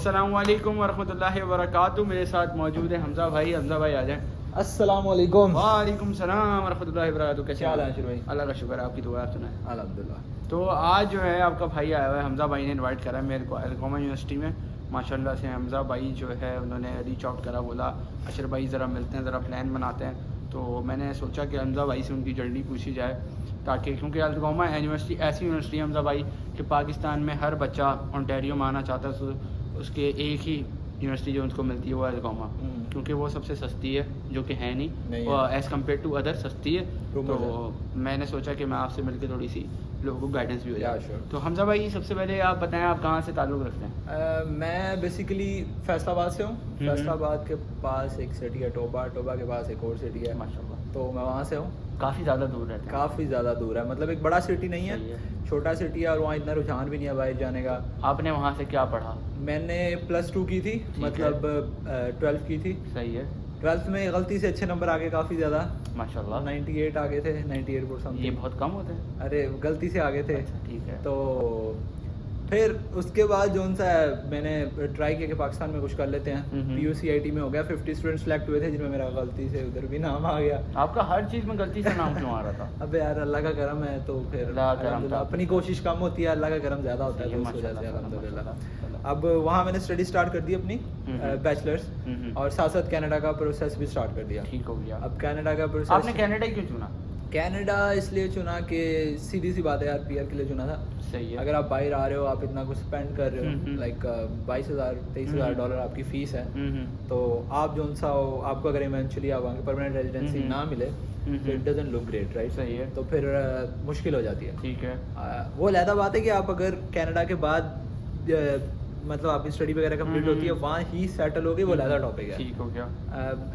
अस्सलामुअलैकुम वरहमतुल्लाहि वबरकातुहू। मेरे साथ मौजूद है हमजा भाई। हमजा भाई आ जाएं। अस्सलाम वालेकुम। वालेकुम सलाम वरहमतुल्लाहि वबरकातुहू। कैसे क्या हाल है हैं? आशिर भाई? अल्लाह का शुक्र है, आपकी दुआ आप सुनाएं। अल्हम्दुलिल्लाह। तो आज जो है आपका भाई आया हुआ है, हमजा भाई ने इनवाइट करा है मेरे को अलकोमा यूनिवर्सिटी में। माशाल्लाह से हमजा भाई जो है उन्होंने रीच आउट करा, बोला अशर भाई ज़रा मिलते हैं, ज़रा प्लान बनाते हैं। तो मैंने सोचा कि हमजा भाई से उनकी जर्नी पूछी जाए, ताकि क्योंकि अलकोमा यूनिवर्सिटी ऐसी यूनिवर्सिटी है हमजा भाई कि पाकिस्तान में हर बच्चा ओंटारियो में आना चाहता है, तो उसके एक ही यूनिवर्सिटी जो उनको मिलती है वो अलकोमा, क्योंकि वो सबसे सस्ती है, जो कि है नहीं वो एज़ कम्पेयर टू अदर सस्ती है। तो मैंने सोचा कि मैं आपसे मिलकर थोड़ी सी लोगों को गाइडेंस भी हो जाए। तो हमजा भाई सबसे पहले आप बताएं, आप कहाँ से ताल्लुक़ रखते हैं? मैं बेसिकली फैसलाबाद से हूँ। फैसलाबाद के पास एक सिटी है टोबा, टोबा के पास एक और सिटी है माशाल्लाह। तो मैं वहाँ से हूँ। काफ़ी ज़्यादा दूर रहते हैं? काफ़ी ज़्यादा दूर है, मतलब एक बड़ा सिटी नहीं है, छोटा सिटी है और वहाँ इतना रुझान भी नहीं है बाहर जाने का। आपने वहाँ से क्या पढ़ा? मैंने +2 की थी, मतलब 12th की थी। सही है। 12th में गलती से अच्छे नंबर आ गए, काफ़ी ज़्यादा, माशाल्लाह। 98 आ गए थे, 98 पर समथिंग। ये बहुत कम होते हैं। अरे गलती से आ गए थे। अच्छा, ठीक है। तो फिर उसके बाद जो सा मैंने ट्राई किया कि पाकिस्तान में कुछ कर लेते हैं। PUCIT में हो गया, 50 स्टूडेंट्स सेलेक्ट हुए थे, जिनमें मेरा गलती से उधर भी नाम आ गया। आपका हर चीज़ में गलती से नाम क्यों आ रहा था? अबे यार अल्लाह का करम है, तो फिर अल्लाह का करम था। अपनी कोशिश कम होती है, अल्लाह का करम ज़्यादा होता है, तो उस वजह से अल्हम्दुलिल्लाह। अब वहाँ मैंने स्टडी स्टार्ट कर दी अपनी बैचलर्स, और साथ साथ कनाडा का प्रोसेस भी स्टार्ट कर दिया। ठीक हो गया। अब कनाडा का प्रोसेस, आपने कनाडा क्यों चुना? कनाडा इसलिए चुना कि सीधी सी बात है यार, PR के लिए चुना था। सही है। अगर आप बाहर आ रहे हो, आप इतना कुछ स्पेंड कर रहे हो, लाइक $22,000-23,000 आपकी फ़ीस है, तो आप जो सा हो, आपको अगर इवेंचुअली आप वहाँ की परमानेंट रेजिडेंसी ना मिले तो it doesn't look great, right? सही है। तो फिर मुश्किल हो जाती है। ठीक है। वो अलहदा बात है कि आप अगर कनाडा के बाद मतलब आपकी स्टडी वगैरह कंप्लीट होती है, वहाँ ही सेटल हो गई, वो अलहदा टॉपिक है। ठीक हो गया।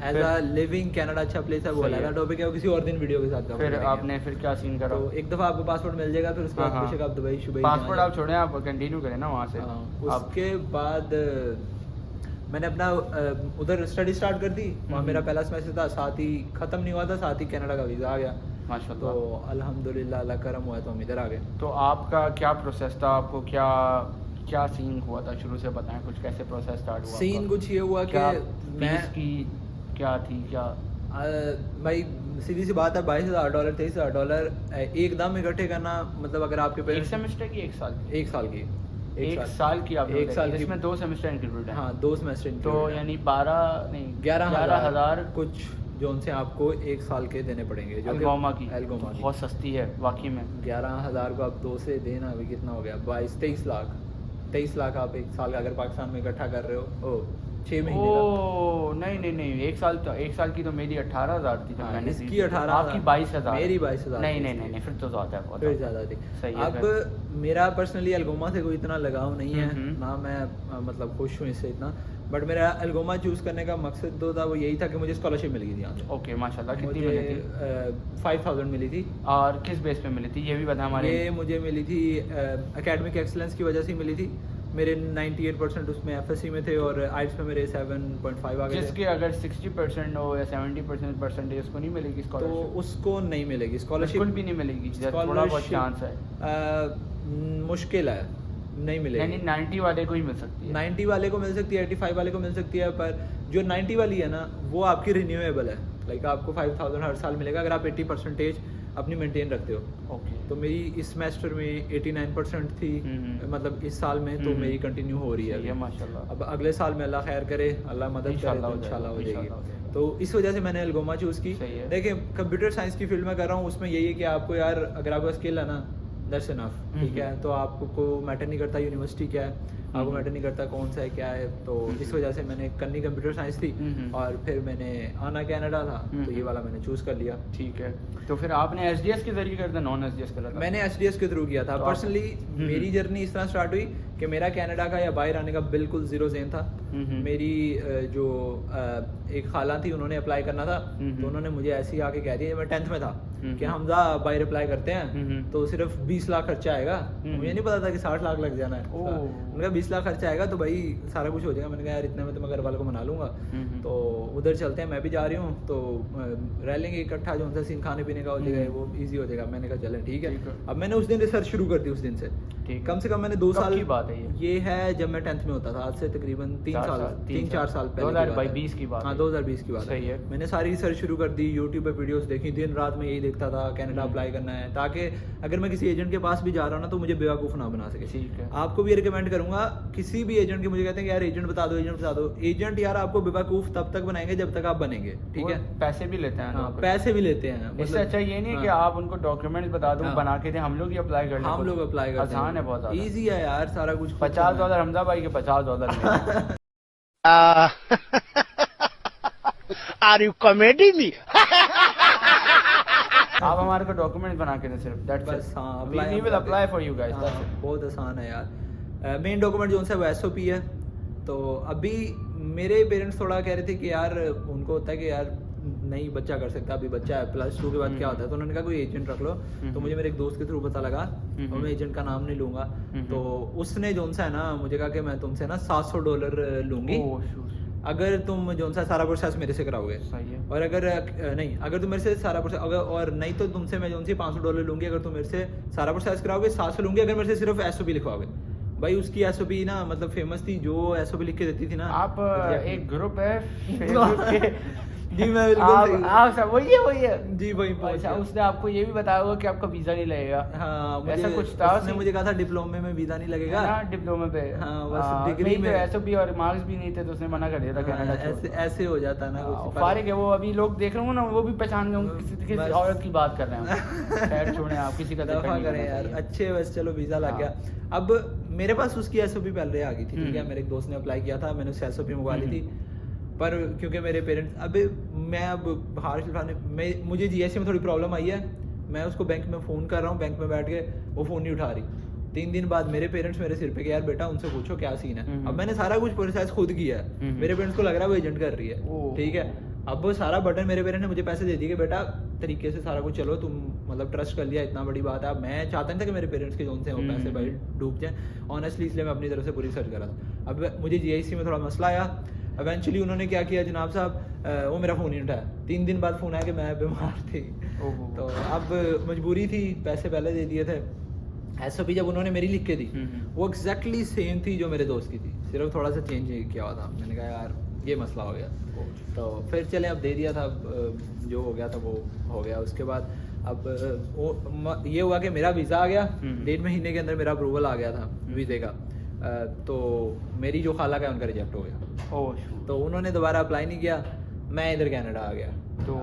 एज अ लिविंग कनाडा अच्छा प्लेस है, वो अलहदा टॉपिक है, वो किसी और दिन वीडियो के साथ फिर आपने फिर क्या सीन करा? तो एक दफ़ा आपको पासपोर्ट मिल जाएगा, फिर उसके बाद पूछेगा आप दुबई शुबई। पासपोर्ट आप छोड़ें, आप कंटिन्यू करें ना वहाँ से। उसके बाद मैंने अपना उधर स्टडी स्टार्ट कर दी। वहाँ मेरा पहला सेमेस्टर था, साथ ही ख़त्म नहीं हुआ था, साथ ही कनाडा का वीज़ा आ गया माशाल्लाह। तो अल्हम्दुलिल्लाह अल्लाह करम हुआ तो हम इधर आ गए। तो आपका क्या प्रोसेस था? आपको क्या सीन हुआ था? शुरू से बताएं कुछ, कैसे प्रोसेस स्टार्ट हुआ? सीन कुछ ये हुआ कि मैं की क्या थी क्या भाई सीधी सी बात है, $22,000 $23,000 एकदम इकट्ठे करना, मतलब अगर आपके पे एक सेमेस्टर की, एक साल की? एक साल की। एक साल की आप एक साल की, इसमें 2 सेमेस्टर इंक्लूडेड है? हाँ 2 सेमेस्टर तो यानी 11,000 कुछ जो उनसे आपको एक साल के देने पड़ेंगे, जो अलगोमा की बहुत सस्ती है वाकई में। 11,000 को आप 2 से देना, अभी कितना हो गया? 23 लाख आप एक साल का अगर पाकिस्तान में इकट्ठा कर रहे हो, 6 महीने का। नहीं, एक साल की तो मेरी 18,000 थी जब मैंने इसकी 18,000, आपकी 22,000, मेरी 22,000। नहीं फिर तो ज़्यादा है, फिर ज़्यादा थी। सही है। अब मेरा पर्सनली अलगोमा से कोई इतना लगाव नहीं है, ना मैं मतलब खुश हूँ इससे इतना, बट मेरा अलगोमा चूज़ करने का मकसद तो था, वो यही था कि मुझे स्कॉलरशिप मिल गई थी यहाँ से। ओके माशाल्लाह। कितनी मिली थी? 5,000 मिली थी। और किस बेस पे मिली थी ये भी बता हमारे? ये मुझे मिली थी एकेडमिक एक्सीलेंस की वजह से मिली थी। मेरे 98% उसमें FSC में थे और IELTS में मेरे 7.5 आ गए थे। जिसके अगर 60% हो या 70% परसेंटेज, उसको नहीं मिलेगी स्कॉलरशिप? तो उसको नहीं मिलेगी स्कॉलरशिप, बिल्कुल भी नहीं मिलेगी? थोड़ा बहुत चांस है? मुश्किल है, नहीं मिलेगी। यानी 90 वाले को ही मिल सकती है? 90 वाले को मिल सकती है, 85 वाले को मिल सकती है, पर जो 90 वाली है ना, वो आपकी रिन्यूएबल है। लाइक आपको 5,000 हर साल मिलेगा अगर आप 80% अपनी मेंटेन रखते हो। ओके। तो मेरी इस सेमेस्टर में 89% थी, मतलब इस साल में तो मेरी कंटिन्यू हो रही है माशाल्लाह। अब अगले साल में अल्लाह खैर करे, अल्लाह मदद करे तो इंशाल्लाह हो जाएगी। तो इस वजह से मैंने अलगोमा चूज़ की। देखिए कंप्यूटर साइंस की फील्ड में कर रहा हूँ, उसमें यही है कि आपको यार अगर आपका स्किल है ना, दैट्स इनफ, ठीक है? तो आपको मैटर नहीं करता यूनिवर्सिटी क्या है, आपको मैटर नहीं करता कौन सा है क्या है। तो इस वजह से मैंने करनी कंप्यूटर साइंस थी, और फिर मैंने आना कनाडा था, तो ये वाला मैंने चूज़ कर लिया। ठीक है। तो फिर आपने SDS के जरिए करता, नॉन SDS करा था? मैंने SDS के थ्रू किया था। पर्सनली मेरी जर्नी इस तरह स्टार्ट हुई कि मेरा कनाडा का या बाहर आने का बिल्कुल ज़ीरो ज़ेन था। मेरी जो एक खाला थी, उन्होंने अप्लाई करना था, तो उन्होंने मुझे ऐसे ही आके कह दिया, मैं 10th में था, कि हमजा बाहर अप्लाई करते हैं तो सिर्फ 20 लाख खर्चा आएगा। मुझे नहीं पता था कि 60 लाख लग जाना है। उन्होंने कहा 20 लाख खर्चा आएगा तो भाई सारा कुछ हो जाएगा। मैंने कहा यार इतने में तो मैं घर वालों को मना लूँगा, तो उधर चलते हैं, मैं भी जा रही हूँ, तो रह लेंगे इकट्ठा, जो उनसे सीन खाने पीने का हो जाएगा, वो ईजी हो जाएगा। मैंने कहा चलें ठीक है। अब मैंने उस दिन रिसर्च शुरू कर दी, उस दिन से कम मैंने 2 साल। की बात बात है ये है जब मैं 10th में होता था, आज से तकरीबन 3-4 साल पहले 2020 की बात। हाँ 2020 की बात सही है। मैंने सारी रिसर्च शुरू कर दी, यूट्यूब पे वीडियोस देखी, दिन रात में यही देखता था कनाडा अप्लाई करना है, ताकि अगर मैं किसी एजेंट के पास भी जा रहा हूँ ना तो मुझे बेवकूफ़ ना बना सके। ठीक है। आपको भी रिकमेंड करूंगा, किसी भी एजेंट के, मुझे कहते हैं कि यार एजेंट बता दो, एजेंट बता दो, एजेंट यार आपको बेवकूफ़ तब तक बनाएंगे जब तक आप बनेंगे, ठीक है। पैसे भी लेते हैं। हाँ, पैसे भी लेते हैं। इससे अच्छा ये नहीं है कि आप उनको डॉक्यूमेंट्स बता दो, बना के दें, हम लोग ही अप्लाई कर लें। हम लोग अप्लाई करते हैं, आसान है, बहुत ज़्यादा ईजी है यार, सारा कुछ। $50 हमजा भाई के $50 Are you comedy me? आप हमारे को डॉक्यूमेंट बना के दें सिर्फ, दैट्स बस। हाँ, we will apply for you guys. बहुत आसान है यार। मेन डॉक्यूमेंट जो है वो SOP है। तो अभी मेरे पेरेंट्स थोड़ा कह रहे थे कि यार उनको होता है कि यार नहीं बच्चा कर सकता, अभी बच्चा है, +2 के बाद क्या होता है, तो उन्होंने कहा कोई एजेंट रख लो। तो मुझे मेरे एक दोस्त के थ्रू पता लगा, और मैं एजेंट का नाम नहीं लूंगा, तो उसने जो है ना मुझे कहा कि मैं तुमसे ना $700 लूंगी अगर तुम जो सा सारा प्रोसेस मेरे से कराओगे। सही है। और अगर नहीं, अगर तुम मेरे से सारा प्रोसेस, अगर और नहीं तो तुमसे मैं जो सी $500 लूंगी अगर तुम मेरे से सारा प्रोसेस कराओगे। 700 लूंगी अगर मेरे से सिर्फ SOP लिखवाओगे। भाई उसकी SOP ना मतलब फेमस थी, जो SOP लिख के देती थी ना। आप एक ग्रुप है फेसबुक के जी मैं बिल्कुल आप सब वही है जी वही। अच्छा, उसने आपको ये भी बताया होगा कि आपका वीजा नहीं लगेगा। हाँ, ऐसा कुछ था। उसने मुझे कहा था डिप्लोमे में वीजा नहीं लगेगा ना, डिप्लोमे पे। हाँ, बस डिग्री में SOP और मार्क्स भी नहीं थे तो उसने मना कर दिया था कनाडा। ऐसे हो जाता ना कुछ। फारिग है वो, अभी लोग देख रहे हो ना, वो भी पहचान गए किसी औरत की बात कर रहे हैं। खैर छोड़ें, आप किसी का दफा करें यार। अच्छे बस चलो वीजा लग गया। अब मेरे पास उसकी SOP पहले आ गई थी, ठीक है। मेरे एक दोस्त ने अप्लाई किया था, मैंने उससे SOP मंगवा ली थी। पर क्योंकि मेरे पेरेंट्स मुझे GST में थोड़ी प्रॉब्लम आई है। मैं उसको बैंक में फ़ोन कर रहा हूँ, बैंक में बैठ के वो फ़ोन नहीं उठा रही। 3 दिन बाद मेरे पेरेंट्स मेरे सिर पे कि यार बेटा उनसे पूछो क्या सीन है। अब मैंने सारा कुछ प्रोसेस खुद किया है, मेरे पेरेंट्स को लग रहा है वो एजेंट कर रही है, ठीक है। अब वो सारा बटन मेरे पेरेंट्स ने मुझे पैसे दे दिए कि बेटा तरीके से सारा कुछ चलो, तुम मतलब ट्रस्ट कर लिया, इतना बड़ी बात है। अब मैं चाहता नहीं था कि मेरे पेरेंट्स के जोन से वो पैसे भाई डूब जाएं, ऑनेस्टली, इसलिए मैं अपनी तरफ से पूरी सर्च करा था। अब मुझे GIC में थोड़ा मसला आया। इवेंचुअली उन्होंने क्या किया जनाब साहब, वो मेरा फ़ोन ही उठाया। 3 दिन बाद फ़ोन आया कि मैं बीमार थी। तो अब मजबूरी थी, पैसे पहले दे दिए थे। SOP जब उन्होंने मेरी लिख के दी वो एग्जैक्टली सेम थी जो मेरे दोस्त की थी, सिर्फ थोड़ा सा चेंज किया हुआ था। मैंने कहा यार ये मसला हो गया, तो फिर चले अब दे दिया था, जो हो गया था वो हो गया। उसके बाद अब ये हुआ कि मेरा वीज़ा आ गया, 1.5 महीने के अंदर मेरा अप्रूवल आ गया था वीज़े का। तो मेरी जो खाला का उनका रिजेक्ट हो गया। तो उन्होंने दोबारा अप्लाई नहीं किया, मैं इधर कनाडा आ गया। तो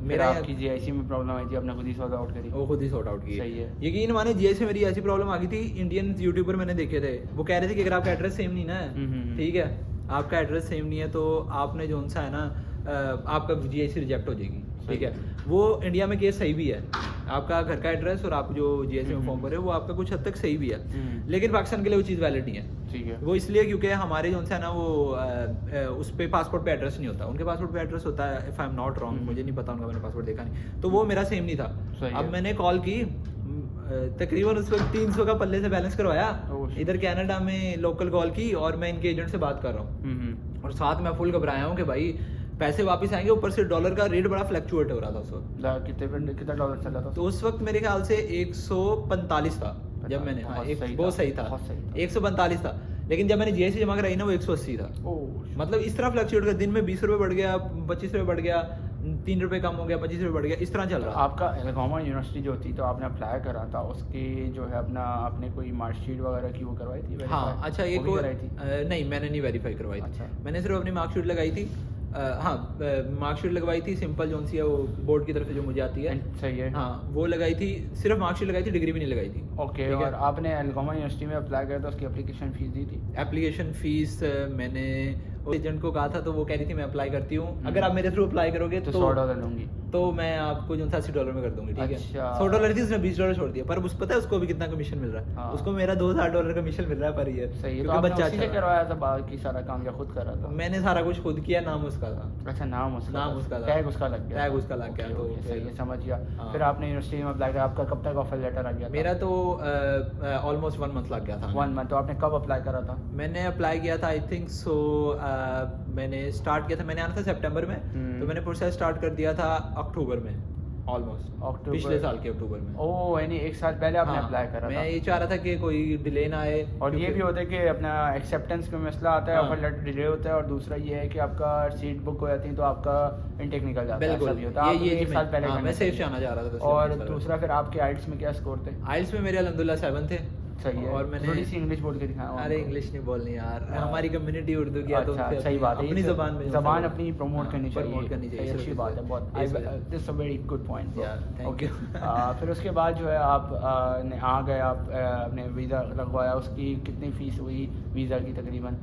मेरा आपकी GIC में प्रॉब्लम आई थी, आपने खुद ही सॉर्ट आउट करी? वो खुद ही सॉर्ट आउट की। सही है। यकीन माने GIC में मेरी ऐसी प्रॉब्लम आ गई थी, इंडियन यूट्यूबर मैंने देखे थे, वो कह रहे थे कि अगर आपका एड्रेस सेम नहीं ना है, ठीक है, आपका एड्रेस सेम नहीं है तो आपने जो सा है ना आपका GIC रिजेक्ट हो जाएगी, ठीक है। वो इंडिया में केस सही भी है, आपका घर का एड्रेस और आप जो GIC में फॉर्म भरे वो आपका कुछ हद तक सही भी है, लेकिन पाकिस्तान के लिए वो चीज़ वैलिड नहीं है, ठीक है। वो इसलिए क्योंकि हमारे जो है ना वो उस पे पासपोर्ट पे एड्रेस नहीं होता, उनके पासपोर्ट पे एड्रेस होता है, if I am not wrong, मुझे नहीं पता, उनका मैंने पासपोर्ट देखा नहीं, तो वो मेरा सेम नहीं था। अब मैंने कॉल की, तकरीबन उस वक्त 300 का पल्ले से बैलेंस करवाया, इधर कनाडा में लोकल कॉल की, और मैं इनके एजेंट से बात कर रहा हूँ, और साथ में फुल घबराया हूँ कि भाई पैसे वापस आएंगे। ऊपर से डॉलर का रेट बड़ा फ्लक्चुएट हो रहा था उस वक्त। कितना डॉलर चल रहा था? तो उस वक्त मेरे ख्याल से 145 था जब मैंने, बहुत सही था, 145 था। लेकिन जब मैंने GIC जमा कराई ना वो 180 था। मतलब इस तरह फ्लक्चुएट कर, दिन में 20 रुपये बढ़ गया, 25 रुपये बढ़ गया, 3 रुपये कम हो गया, 25 रुपये बढ़ गया, इस तरह चल रहा। आपका अलगोमा यूनिवर्सिटी जो थी, तो आपने अप्लाई करा था, उसकी जो है अपना आपने कोई मार्कशीट वगैरह की वो करवाई थी? हाँ, अच्छा, एक नहीं, मैंने नहीं वेरीफाई करवाई थी। मैंने सिर्फ अपनी मार्कशीट लगाई थी। हाँ, मार्कशीट लगवाई थी सिंपल, जो सी है वो बोर्ड की तरफ से जो मुझे आती है। सही है। हाँ, वो लगाई थी, सिर्फ मार्कशीट लगाई थी, डिग्री भी नहीं लगाई थी। ओके। और आपने अलगोमा यूनिवर्सिटी में अप्लाई किया था, उसकी एप्लीकेशन फीस दी थी? एप्लीकेशन फीस मैंने एजेंट को कहा था, तो वो कह रही थी मैं अप्लाई करती हूँ, अगर आप मेरे थ्रू अप्लाई करोगे तो $100 लूंगी, तो मैं आपको जो $80 में कर दूंगी, ठीक है। अच्छा। $100 थी, उसने $20 छोड़ दिया, पर पता है उसको अभी कितना कमीशन मिल रहा है? हाँ। उसको मेरा $2000 कमीशन मिल रहा है पर ईयर। सही है। तो आपने उसी से करवाया था, बाकी सारा काम क्या खुद कर रहा था? मैंने सारा कुछ खुद किया, नाम उसका था। अच्छा, नाम उसका था, टैग उसका लग गया, टैग उसका लग गया। तो सही है, समझ गया। फिर आपने यूनिवर्सिटी में अप्लाई किया, आपका कब तक ऑफर लेटर आ गया? मेरा तो ऑलमोस्ट 1 मंथ लग गया था। 1 मंथ। तो आपने कब अप्लाई करा था? मैंने अप्लाई किया था आई थिंक सो, मैंने स्टार्ट किया था, मैंने आना था सितंबर में, तो मैंने प्रोसेस स्टार्ट कर दिया था अक्टूबर में। ऑलमोस्ट अक्टूबर पिछले साल के अक्टूबर में। ओह यानी एक साल पहले आपने अप्लाई करा था। मैं ये चाह रहा था कि कोई डिले ना आए, और ये भी होता है कि अपना एक्सेप्टेंस का मसला आता है, हाँ। ऑफर लेटर डिले होता है, और दूसरा ये है कि आपका सीट बुक हो जाती है तो आपका इनटेक निकल जाता है। बिल्कुल ऐसा भी होता है। ये आपने एक साल पहले हाँ, करना मैं सेफ चाहिए। जाना चाह रहा था बस। और दूसरा फिर आपके आइल्स में क्या स्कोर थे? आइल्स में मेरे अल्हम्दुलिल्लाह 7 थे। सही है। और मैंने थोड़ी सी इंग्लिश बोल के दिखाया। अरे इंग्लिश नहीं बोलनी यार, हमारी कम्युनिटी उर्दू की है तो अच्छा, उनसे सही बात है। अपनी ज़बान में ज़बान अपनी प्रमोट करनी चाहिए। प्रमोट करनी चाहिए, अच्छी बात है बहुत। This a very good point यार, थैंक यू। फिर उसके बाद जो है आप आ गए, आप अपने वीज़ा लगवाया, उसकी कितनी फ़ीस हुई वीज़ा की तकरीबन?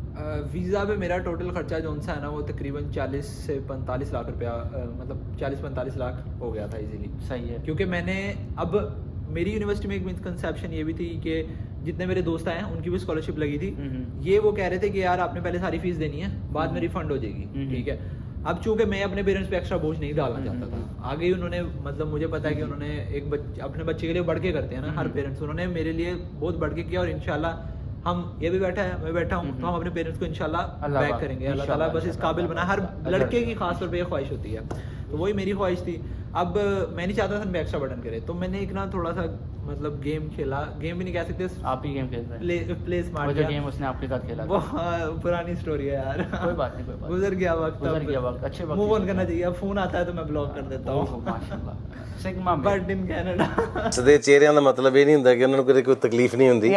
वीज़ा पे मेरा टोटल खर्चा जो सा है ना वो तकरीबन 40 से 45 लाख रुपया, मतलब 40-45 लाख हो गया था इजीली। सही है। क्योंकि मैंने अब मेरी यूनिवर्सिटी में एक मिसकंसेप्शन ये भी थी कि जितने मेरे दोस्त आए हैं उनकी भी स्कॉलरशिप लगी थी। ये वो कह रहे थे कि यार आपने पहले सारी फीस देनी है, बाद में रिफंड हो जाएगी, ठीक है। अब चूंकि मैं अपने पेरेंट्स पे एक्स्ट्रा बोझ नहीं डालना चाहता था, आगे ही उन्होंने, मतलब मुझे पता है कि उन्होंने अपने बच्चे के लिए बढ़ के करते हैं ना हर पेरेंट्स, उन्होंने मेरे लिए बहुत बढ़ के किया। और इंशाल्लाह हम, ये भी बैठा है, मैं बैठा हूँ, तो हम अपने पेरेंट्स को इंशाल्लाह बैक करेंगे। अल्लाह ताला बस इस काबिल बना, हर लड़के की खास तौर पे ये ख्वाहिश होती है, तो वही मेरी ख्वाहिश थी। अब मैं नहीं चाहता था मैं एक्स्ट्रा बटन करे, तो मैंने एक ना थोड़ा सा मतलब गेम खेला, गेम भी नहीं कह सकते, आप ही गेम खेल रहे हैं? प्ले स्मार्ट, वो जो गेम उसने आपके साथ खेला वो था। पुरानी स्टोरी है यार। कोई बात नहीं, कोई बात गुजर गया वक्त, गुजर गया वक्त, अच्छे वक्त मूव ऑन करना चाहिए। अब फोन आता है तो मैं ब्लॉक कर देता हूँ। माशाल्लाह। सिग्मा बट इन कनाडा ਸਦੇ ਚਿਹਰਿਆਂ ਦਾ ਮਤਲਬ ਇਹ ਨਹੀਂ ਹੁੰਦਾ ਕਿ ਉਹਨਾਂ ਨੂੰ ਕਦੇ ਕੋਈ ਤਕਲੀਫ ਨਹੀਂ ਹੁੰਦੀ,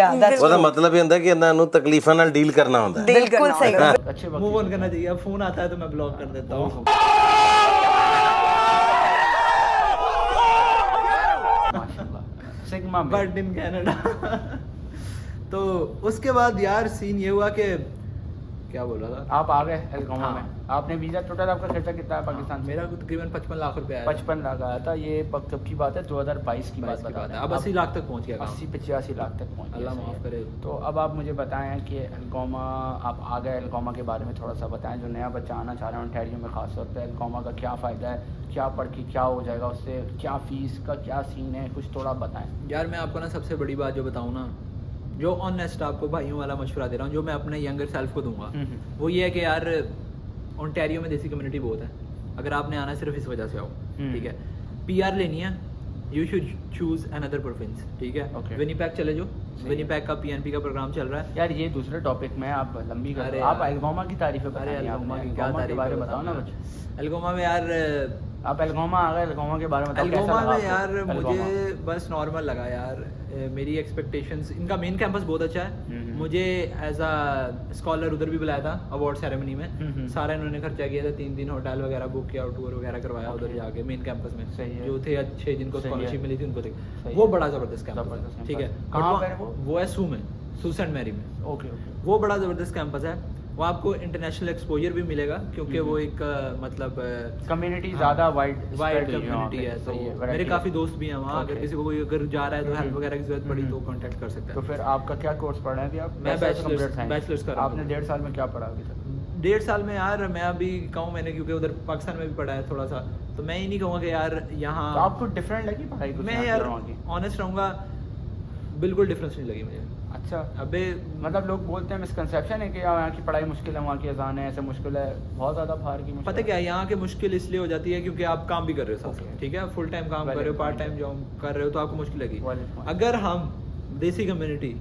ਉਹਦਾ ਮਤਲਬ ਇਹ ਹੁੰਦਾ ਕਿ ਇਹਨਾਂ ਨੂੰ ਤਕਲੀਫਾਂ ਨਾਲ ਡੀਲ ਕਰਨਾ ਹੁੰਦਾ। बिल्कुल सही। अच्छे वक्त मूव ऑन करना चाहिए। अब फोन आता है तो मैं ब्लॉक कर देता हूँ। माशाल्लाह। सिग्मा में बट इन कनाडा तो उसके बाद यार सीन ये हुआ कि क्या बोल रहा था, आप आ गए एल्गोमा हाँ। में। आपने वीज़ा, टोटल आपका खर्चा कितना है पाकिस्तान से? मेरा तकरीबन 55 लाख रुपए आया। 55 लाख आया था। ये कब की बात है? 2022 की बात बता रहे हैं। अब 80 लाख तक पहुंच गया काम। 80-85 लाख तक पहुंच गया। अल्लाह सही माफ है। करे। तो अब आप मुझे बताएं कि एल्गोमा, आप आ गए एल्गोमा के बारे में थोड़ा सा बताएं, जो नया बच्चा आना चाह रहा है ओंटारियो में खास तौर पे, एल्गोमा का क्या फ़ायदा है, क्या पढ़ के क्या हो जाएगा उससे, क्या फ़ीस का क्या सीन है, कुछ थोड़ा बताएं। यार मैं आपको ना सबसे बड़ी बात जो बताऊँ ना, जो ऑनेस्ट आपको भाइयों वाला मशवरा दे रहा हूँ, जो मैं अपने यंगर सेल्फ को दूंगा, वो ये है कि यार ओंटारियो में देसी कम्युनिटी बहुत है। अगर आपने आना सिर्फ इस वजह से आओ, ठीक है। पीआर लेनी है, you should choose another province, ठीक है। Okay. विनीपेग चले जाओ, विनीपेग का पीएनपी का प्रोग्राम चल रहा है। यार ये दूसरे टॉपिक में आप लंबी कर अरे रहे हो। आप यार। एल्गोमा की तारीफ़ें अरे बताइए। एल्गोमा आपने की क्या एल्गोमा के तारीफ बारे में बताओ ना कुछ। एल्गोमा में यार, आप एल्गोमा आ गए, एल्गोमा के बारे में बताओ। कैसा एल्गोमा लगा में आपको? यार एल्गोमा। मुझे बस नॉर्मल लगा यार। मेरी एक्सपेक्टेशंस, इनका मेन कैंपस बहुत अच्छा है। मुझे एज अ स्कॉलर उधर भी बुलाया था अवार्ड सेरेमनी में। सारा इन्होंने खर्चा किया था, 3 दिन होटल वगैरह बुक किया, टूर वगैरह करवाया उधर जाके मेन कैंपस में। सही है। जो थे अच्छे, जिनको सही है। स्कॉलरशिप मिली थी उनको थे। सही वो है। बड़ा जबरदस्त कैंपस जबरदस्त है, ठीक है। कैंपस। कहाँ बट पर है वो? वो है सू में, सू सेंट मैरी में। Okay okay. वो बड़ा ज़बरदस्त कैंपस है। वो आपको इंटरनेशनल एक्सपोजर भी मिलेगा, क्योंकि वो एक मतलब कम्युनिटी ज़्यादा वाइड कम्युनिटी है। तो मेरे काफ़ी दोस्त भी हैं वहाँ। अगर Okay. किसी को कोई अगर जा रहा है तो हेल्प वगैरह की जरूरत पड़ी तो कांटेक्ट कर सकता तो है। फिर आपका क्या कोर्स पढ़ रहे हैं अभी आप? मैं Computer Science। बैचलर्स कर रहा हूँ। आपने 1.5 साल में क्या पढ़ा अभी तक? 1.5 साल में यार मैं अभी कहूँ, मैंने क्योंकि उधर पाकिस्तान में भी पढ़ा है थोड़ा सा, तो मैं ये नहीं कहूँगा कि यार यहाँ तो आपको डिफरेंट लगी पढ़ाई कुछ मैं यहाँ की यार और वहाँ की? ऑनेस्ट रहूँगा, बिल्कुल डिफरेंस नहीं लगी मुझे। अच्छा। अबे मतलब लोग बोलते हैं, मिसकंसेप्शन है कि यहाँ की पढ़ाई मुश्किल है, वहाँ की अजान है ऐसे मुश्किल है, बहुत ज़्यादा बाहर की मुश्किल पता क्या है, यहाँ के मुश्किल इसलिए हो जाती है क्योंकि आप काम भी कर रहे हो साथ Okay. साथ, ठीक है। फुल टाइम काम कर Valid रहे हो, पार्ट point टाइम जॉब कर रहे हो, तो आपको मुश्किल लगी। Valid point. अगर हम देसी कम्युनिटी,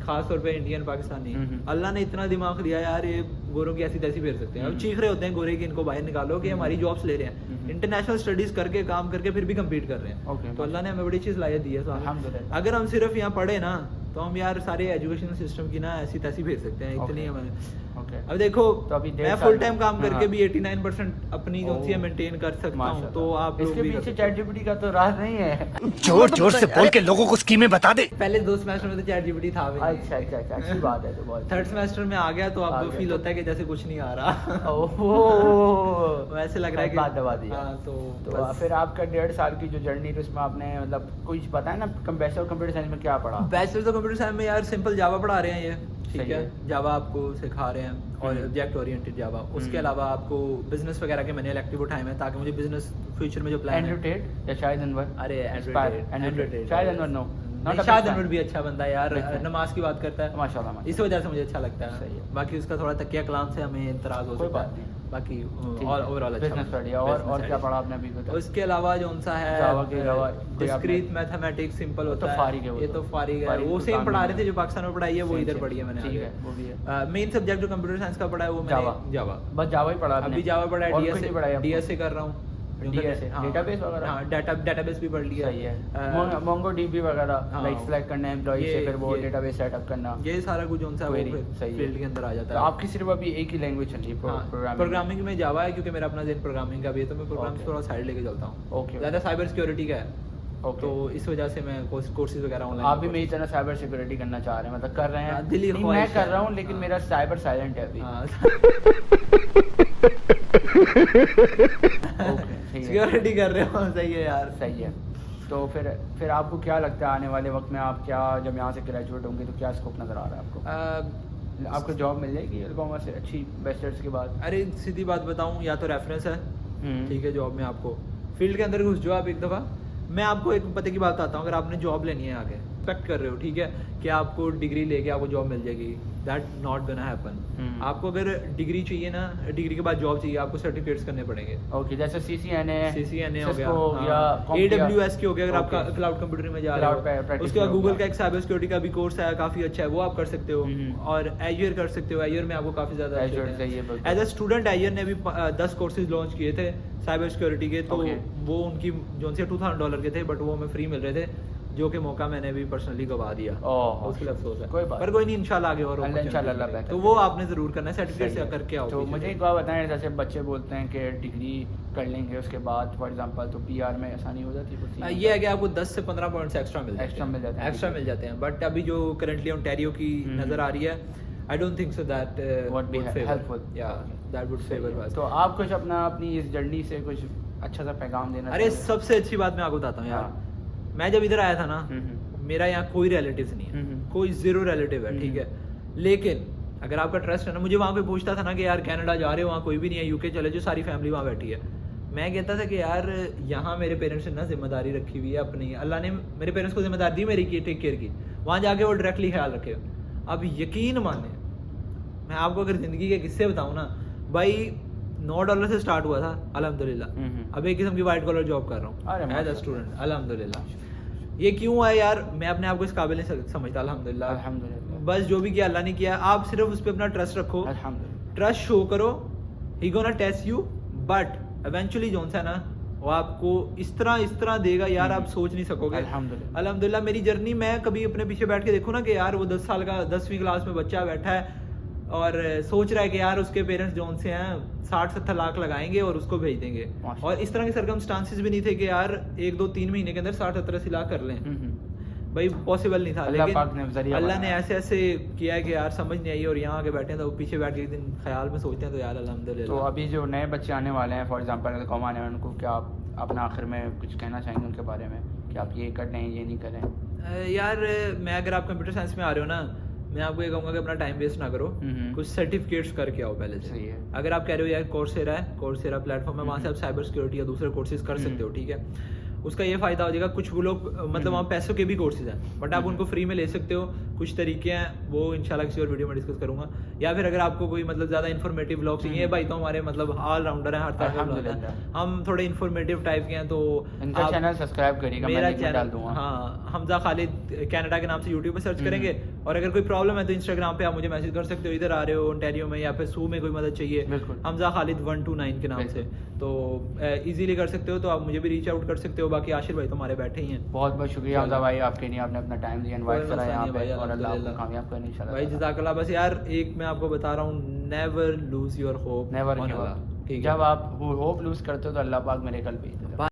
खास तौर पे इंडियन पाकिस्तानी, अल्लाह ने इतना दिमाग दिया यार, ये गोरों की ऐसी तैसी फेर सकते हैं। अब चीख रहे होते हैं गोरे की, इनको बाहर निकालो कि हमारी जॉब्स ले रहे हैं, इंटरनेशनल स्टडीज करके काम करके फिर भी कम्पीट कर रहे हैं। Okay. तो अल्लाह ने हमें बड़ी चीज़ लाई दी है। तो अल्हम्दुलिल्लाह। अगर हम सिर्फ यहाँ पढ़े ना, तो हम यार सारे एजुकेशन सिस्टम की ना ऐसी तैसी फेर सकते हैं, इतनी Okay. हमें। ओके। अब देखो, तो अभी 1.5 मैं साल फुल टाइम काम करके हाँ। भी 89% अपनी जो सी मेंटेन कर सकता हूँ, तो आप लोग इसके भी कर पीछे सकते हो। ChatGPT का तो राज नहीं है। जोर जोर से बोल के लोगों को स्कीमें बता दे। पहले 2 सेमेस्टर में तो चैट जीपीटी था भी नहीं। अच्छा अच्छा अच्छा, अच्छी बात है। तो बहुत 3rd सेमेस्टर में आ गया तो आ अब गया फील तो- होता है कि जैसे कुछ नहीं आ रहा। ओह, वैसे लग रहा है कि बात दबा दी। हाँ, तो तो फिर आपका 1.5 साल की जो जर्नी थी उसमें आपने मतलब कुछ पता है ना, बैचलर कंप्यूटर साइंस में क्या पढ़ा? बैचलर्स ऑफ कंप्यूटर साइंस में यार सिंपल जावा पढ़ा रहे हैं ये, ठीक सही है। है। जावा आपको सिखा रहे हैं और ऑब्जेक्ट ओरिएंटेड जावा। उसके अलावा आपको बिजनेस वगैरह के मैंने इलेक्टिव उठाए हैं ताकि मुझे बिजनेस फ्यूचर में जो प्लान एंड्रयू है। टेट या शायद अनवर? अरे शायद अनवर नो। निशाद अनवर भी अच्छा बंदा है यार, नमाज की बात करता है माशाल्लाह इस वजह से मुझे अच्छा लगता है। सही है। बाकी उसका थोड़ा तकिया कलाम से हमें इतराज हो कोई सकता बात है, नहीं। बाकी ठीक और है। ओवरऑल अच्छा बिजनेस स्टडी और क्या पढ़ा आपने अभी तक? उसके अलावा जो सा है जावा के अलावा कोई डिस्क्रीट आपने- मैथमेटिक्स सिंपल वो तो होता फारिग है, वो ये तो। तो फारिग है, फारिग वो तो सेम काम पढ़ा नहीं रहे थे है। जो पाकिस्तान में पढ़ाई है वो Same, इधर same। पढ़ी है मैंने ठीक आगे। है, वो भी है। मेन सब्जेक्ट जो कंप्यूटर साइंस का पढ़ा है वो जावा। मैंने जावा, बस जावा ही पढ़ा आपने? अभी जावा पढ़ा है, और कुछ नहीं पढ़ा है आपको? डीएसए कर रहा हूँ, DSA, हाँ, database वगैरह? हाँ, डेटाबेस भी पढ़ लिया सही है। मोंगो डीबी वगैरह हाँ। लाइक सेलेक्ट करना है एम्प्लॉई से, ये- फिर वो ये- डेटाबेस सेटअप करना। ये सारा कुछ जो सा है Query, वो सही है। फील्ड के अंदर आ जाता तो है। आपकी सिर्फ अभी एक ही लैंग्वेज चल रही है प्रोग्रामिंग? प्रोग्रामिंग में जावा है क्योंकि मेरा अपना जेन प्रोग्रामिंग का भी है, तो मैं प्रोग्राम Okay. थोड़ा साइड लेके चलता हूँ। ओके। ज़्यादा साइबर सिक्योरिटी का है, ओके। तो इस वजह से मैं कोर्सेज वगैरह ऑनलाइन आप भी मेरी तरह साइबर सिक्योरिटी करना चाह रहे हैं, मतलब कर रहे हैं? हाँ, दिली नहीं, ख्वाहिश मैं कर है। रहा हूँ लेकिन हाँ। मेरा साइबर साइलेंट है अभी। ओके, सही है। सिक्योरिटी कर रहे हो, सही है यार। सही है। तो फिर आपको क्या लगता है आने वाले वक्त में आप क्या, जब यहाँ से ग्रेजुएट होंगे तो क्या स्कोप नज़र आ रहा है आपको? आपको जॉब मिल जाएगी अलगोमा से अच्छी बेस्टर्स के बाद? अरे सीधी बात बताऊँ, या तो रेफरेंस है, हम्म। ठीक है, जॉब में आपको फील्ड के अंदर घुस जाओ आप एक दफ़ा। मैं आपको एक पते की बात बताता हूँ, अगर आपने जॉब लेनी है आगे, एक्सपेक्ट कर रहे हो, ठीक है, कि आपको डिग्री लेके आपको जॉब मिल जाएगी, दैट नॉट गोना हैपन। आपको अगर डिग्री चाहिए ना, डिग्री के बाद जॉब चाहिए, आपको सर्टिफिकेट्स करने पड़ेंगे। ओके, जैसे CCNA हो गया, या AWS के हो गया, अगर आपका Okay. क्लाउड कंप्यूटिंग में जा Cloud रहे हो। practice उसके बाद हो गूगल गया। का एक साइबर सिक्योरिटी का भी कोर्स है, काफी अच्छा है, वो आप कर सकते हो। हम्म। और एजर कर सकते हो, एजर में आपको काफी ज्यादा Azure सही है, बिल्कुल। एज अ स्टूडेंट एजर ने भी 10 कोर्सेज लॉन्च किए थे साइबर सिक्योरिटी के, तो Okay. वो उनकी जो से $2000 के थे, बट वो हमें फ्री मिल रहे थे, जो कि मौका मैंने भी पर्सनली गवा दिया। ओह, उसके लिए अफसोस है, कोई बात पर कोई नहीं, इंशाल्लाह आगे और अल्लाह इंशाल्लाह opportunity बेहतर तो वो आपने जरूर करना है, सर्टिफिकेट सही है। करके आओ। तो पीछे मुझे से। एक बात बताएं, जैसे बच्चे बोलते हैं कि डिग्री कर लेंगे उसके बाद फॉर एग्जांपल तो PR में आसानी हो जाती है कुछ? ये है कि आपको 10 से 15 पॉइंट्स एक्स्ट्रा मिल Extra मिल जाते हैं। एक्स्ट्रा मिल जाते हैं, बट अभी जो करंटली ओंटारियो की नजर आ रही है, I don't think so that Would be helpful. या दैट वुड फेवर अस। तो आप कुछ अपनी इस जर्नी से कुछ अच्छा सा पैगाम देना अरे चाहेंगे? सबसे अच्छी बात मैं आपको बताता हूँ यार, हाँ। मैं जब इधर आया था ना, हम्म। मेरा यहाँ कोई रिलेटिव्स नहीं है, कोई जीरो रिलेटिव है, ठीक है, लेकिन अगर आपका ट्रस्ट है ना, मुझे वहाँ पे पूछता था ना कि यार कनाडा जा रहे हो, वहाँ कोई भी नहीं है, UK चले जो, सारी फैमिली वहाँ बैठी है। मैं कहता था कि यार यहाँ मेरे पेरेंट्स ने ना जिम्मेदारी रखी हुई है अपनी, अल्लाह ने मेरे पेरेंट्स को जिम्मेदारी दी मेरी की टेक केयर की, वहाँ जाके वो डायरेक्टली ख्याल रखे। अब यकीन माने, मैं आपको अगर ज़िंदगी के किस्से बताऊँ ना भाई, $9 से स्टार्ट हुआ था अल्हम्दुलिल्लाह, अब एक किस्म की वाइट कॉलर जॉब कर रहा हूँ अरे एज अ माशाल्लाह। स्टूडेंट अल्हम्दुलिल्लाह। ये क्यों है यार, मैं अपने आप को इस काबिल नहीं समझता अल्हम्दुलिल्लाह। अल्हम्दुलिल्लाह। बस जो भी किया अल्लाह ने किया, आप सिर्फ उस पर अपना ट्रस्ट रखो, अल्हम्दुलिल्लाह। ट्रस्ट शो करो, he gonna test you, but eventually जो है ना, वो आपको इस तरह देगा यार, आप सोच नहीं सकोगे। अल्हम्दुलिल्लाह। अल्हम्दुलिल्लाह मेरी जर्नी, मैं कभी अपने पीछे बैठ के देखो ना कि यार वो 10 साल का 10वीं क्लास में बच्चा बैठा है और सोच रहा है कि यार उसके पेरेंट्स जोन से हैं 60-70 लाख लगाएंगे और उसको भेज देंगे, और इस तरह के सर्कमस्टांसिस भी नहीं थे कि यार 1-2-3 महीने के अंदर 60-70 लाख कर लें, भाई पॉसिबल नहीं था। अल्लाह पाक ने लेकिन ज़रिया अल्लाह ने बनाया। ऐसे ऐसे किया है कि यार समझ नहीं आई, और यहाँ आके बैठे हैं तो पीछे बैठ के एक दिन ख्याल में सोचते हैं तो यार तो अल्हम्दुलिल्लाह। अभी जो नए बच्चे आने वाले हैं फॉर एग्जांपल कॉम आने वाले, उनको क्या आप अपना आखिर में कुछ कहना चाहेंगे उनके बारे में कि आप ये कर लें, ये नहीं करें? यार मैं, अगर आप कंप्यूटर साइंस में आ रहे हो ना, मैं आपको ये कहूँगा कि अपना टाइम वेस्ट ना करो, कुछ सर्टिफिकेट्स करके आओ पहले से। सही है। अगर आप कह रहे हो यार कोर्सेरा प्लेटफॉर्म है, वहाँ से आप साइबर सिक्योरिटी या दूसरे कोर्सेज कर सकते हो, ठीक है, उसका ये फायदा हो जाएगा। कुछ वो लोग मतलब वहाँ पैसों के भी कोर्सेज हैं, बट आप उनको फ्री में ले सकते हो। कुछ तरीके हैं, वो इंशाल्लाह किसी और वीडियो में डिस्कस करूंगा। या फिर अगर आपको कोई मतलब ज़्यादा इन्फॉर्मेटिव ब्लॉग चाहिए, भाई तो हमारे मतलब ऑल राउंडर हैं, हर तरह का ब्लॉग है, हम थोड़े इन्फॉर्मेटिव टाइप के हैं, तो इनका चैनल सब्सक्राइब करिएगा, मैं मेरा लिंक में डाल चैनल, दूंगा। हाँ, हमजा खालिद कनाडा के नाम से यूट्यूब पे सर्च करेंगे, और अगर कोई प्रॉब्लम है तो इंस्टाग्राम पे आप मुझे मैसेज कर सकते हो, इधर आ रहे हो ओंटारियो में या फिर सू में कोई मदद चाहिए, बिल्कुल। हमजा खालिद 129 के नाम से, तो इजीली कर सकते हो, तो आप मुझे भी रीच आउट कर सकते हो। बाकी आशिर भाई तो हमारे बैठे ही हैं। बहुत बहुत शुक्रिया हमजा भाई आपके लिए, आपने अपना टाइम दिया, इनवाइट करा यहाँ पे, और अल्लाह आपको अल्हम्दुलिल्लाह। कामयाब करे इंशाल्लाह। भाई जज़ाकल्लाह। बस यार एक मैं आपको बता रहा हूँ, never lose your hope, never give up. ठीक है। जब आप होप लूज करते हो तो अल्लाह पाक मेरे कल भेज देता है।